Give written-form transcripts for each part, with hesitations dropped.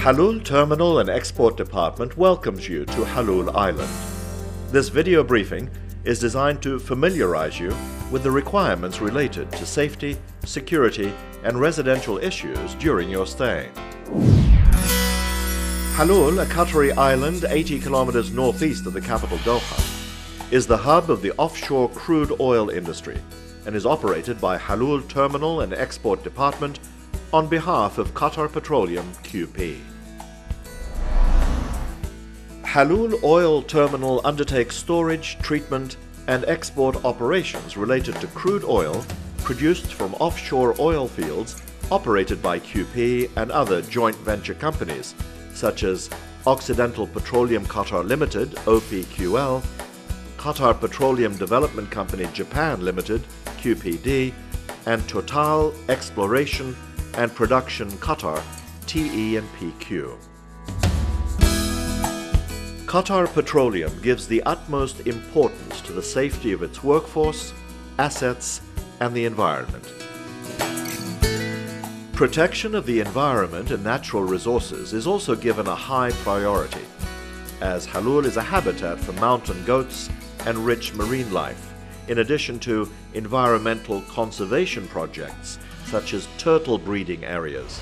Halul Terminal and Export Department welcomes you to Halul Island. This video briefing is designed to familiarize you with the requirements related to safety, security, and residential issues during your stay. Halul, a Qatari island 80 kilometers northeast of the capital Doha, is the hub of the offshore crude oil industry and is operated by Halul Terminal and Export Department on behalf of Qatar Petroleum QP. Halul Oil Terminal undertakes storage, treatment, and export operations related to crude oil produced from offshore oil fields operated by QP and other joint venture companies such as Occidental Petroleum Qatar Limited (OPQL), Qatar Petroleum Development Company Japan Limited (QPD), and Total Exploration and Production Qatar (TE&PQ). Qatar Petroleum gives the utmost importance to the safety of its workforce, assets, and the environment. Protection of the environment and natural resources is also given a high priority, as Halul is a habitat for mountain goats and rich marine life, in addition to environmental conservation projects such as turtle breeding areas.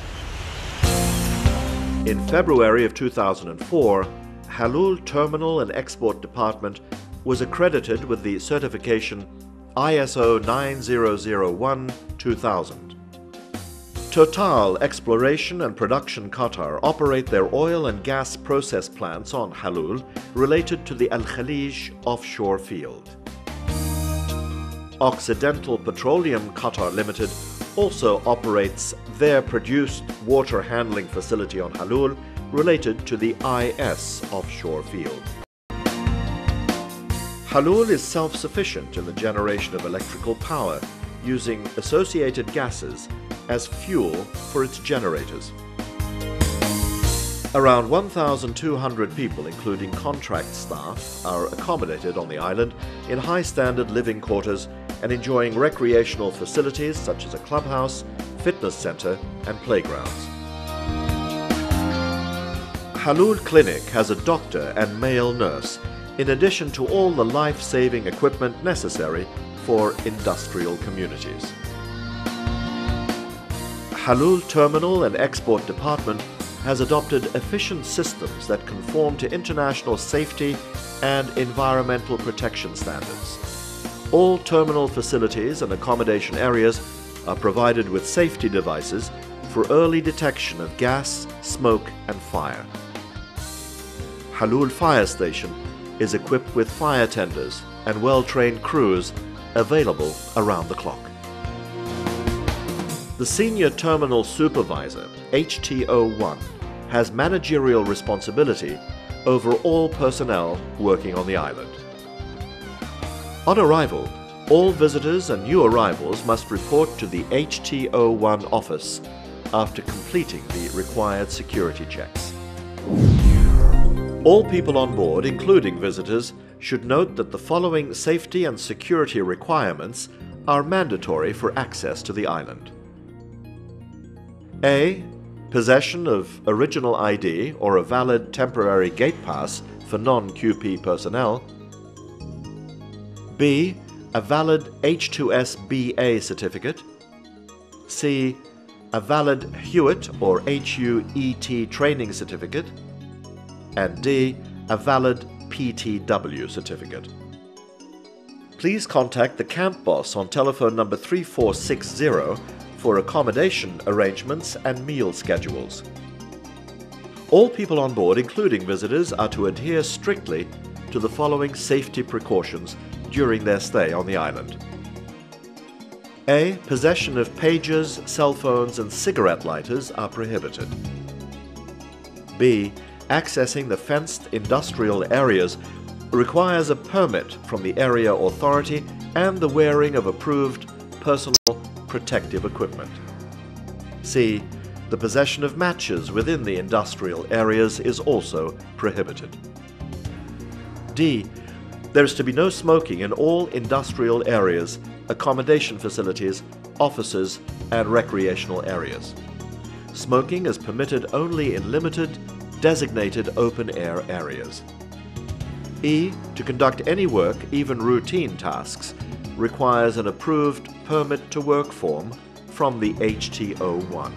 In February of 2004, Halul Terminal and Export Department was accredited with the certification ISO 9001-2000. Total Exploration and Production Qatar operate their oil and gas process plants on Halul related to the Al Khalij offshore field. Occidental Petroleum Qatar Limited also operates their produced water handling facility on Halul related to the IS offshore field. Halul is self-sufficient in the generation of electrical power using associated gases as fuel for its generators. Around 1,200 people, including contract staff, are accommodated on the island in high-standard living quarters and enjoying recreational facilities such as a clubhouse, fitness center, and playgrounds. Halul Clinic has a doctor and male nurse, in addition to all the life-saving equipment necessary for industrial communities. Halul Terminal and Export Department has adopted efficient systems that conform to international safety and environmental protection standards. All terminal facilities and accommodation areas are provided with safety devices for early detection of gas, smoke, and fire. Halul Fire Station is equipped with fire tenders and well-trained crews available around the clock. The Senior Terminal Supervisor, HTO1, has managerial responsibility over all personnel working on the island. On arrival, all visitors and new arrivals must report to the HTO1 office after completing the required security checks. All people on board, including visitors, should note that the following safety and security requirements are mandatory for access to the island. A. Possession of original ID or a valid temporary gate pass for non-QP personnel. B. A valid H2S BA certificate. C. A valid HUET or HUET training certificate. And D. A valid PTW certificate. Please contact the camp boss on telephone number 3460 for accommodation arrangements and meal schedules. All people on board, including visitors, are to adhere strictly to the following safety precautions during their stay on the island. A. Possession of pagers, cell phones, and cigarette lighters are prohibited. B. Accessing the fenced industrial areas requires a permit from the area authority and the wearing of approved personal protective equipment. C. The possession of matches within the industrial areas is also prohibited. D. There is to be no smoking in all industrial areas, accommodation facilities, offices, and recreational areas. Smoking is permitted only in limited, designated open-air areas. E. To conduct any work, even routine tasks, requires an approved Permit to Work form from the HTO1.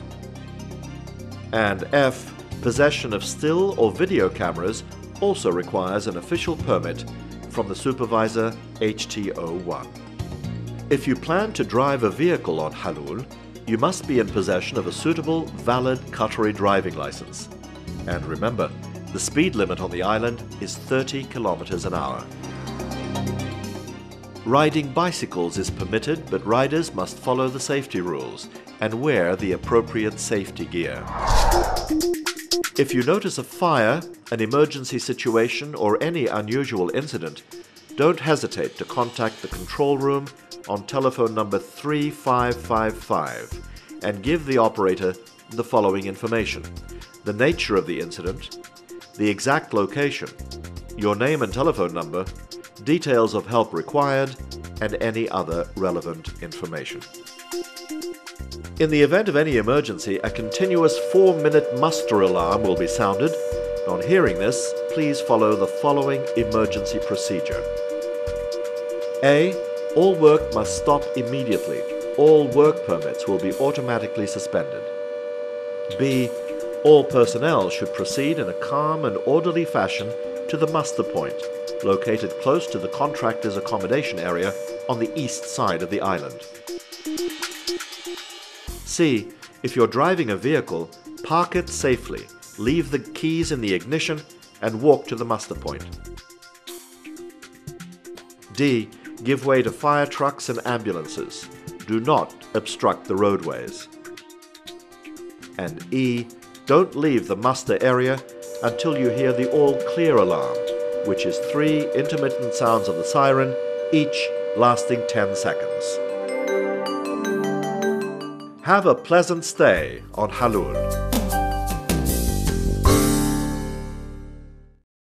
And F. Possession of still or video cameras also requires an official permit from the supervisor HTO1. If you plan to drive a vehicle on Halul, you must be in possession of a suitable, valid Qatari driving license. And remember, the speed limit on the island is 30 kilometers an hour. Riding bicycles is permitted, but riders must follow the safety rules and wear the appropriate safety gear. If you notice a fire, an emergency situation, or any unusual incident, don't hesitate to contact the control room on telephone number 3555 and give the operator the following information: the nature of the incident, the exact location, your name and telephone number, details of help required, and any other relevant information. In the event of any emergency, a continuous 4-minute muster alarm will be sounded. On hearing this, please follow the following emergency procedure. A. All work must stop immediately. All work permits will be automatically suspended. B. All personnel should proceed in a calm and orderly fashion to the muster point, located close to the contractor's accommodation area on the east side of the island. C. If you're driving a vehicle, park it safely, leave the keys in the ignition, and walk to the muster point. D. Give way to fire trucks and ambulances. Do not obstruct the roadways. And E. Don't leave the muster area until you hear the all clear alarm, which is 3 intermittent sounds of the siren, each lasting 10 seconds. Have a pleasant stay on Halul.